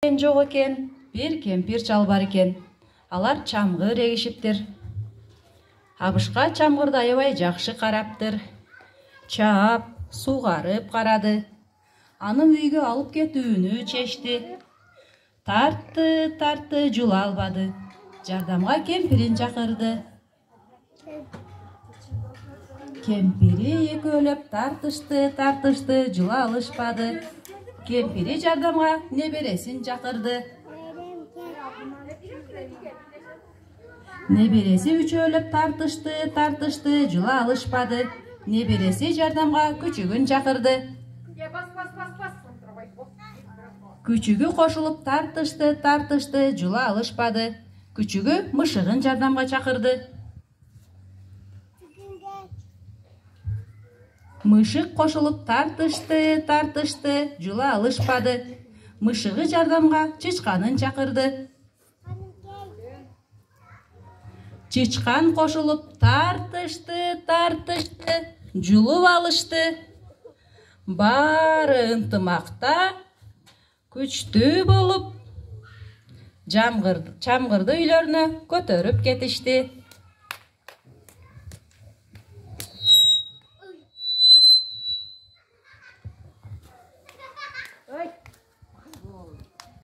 Жок экен, бир кемпир чал бар экен. Алар чамгыр эгишиптир. Абышка чамгырды аябай жакшы караптыр. Чаап, сугарып карады. Анын үйгө алып кетүүнү чечти. Тартты, жула албады. Жардамга кемпирин чакырды. Кемпири экөөлөп тартышты, жула алышпады. Кемпири жардамга небересин чакырды. Небереси үчөөлөп тартышты, жула алышпады. Небереси жардамга күчүгүн чакырды. Күчүгү кошулуп тартышты, жула алышпады. Күчүгү мышыгын жардамга чакырды. Мышык кошулуп тартышты, жула алышпады. Мышыгы жардамга чычканын чакырды. Чычкан кошулуп тартышты, жулуп алышты. Баары ынтымакта, күчтүү болуп, чамгырды үйлөрүнө көтөрүп кетишти.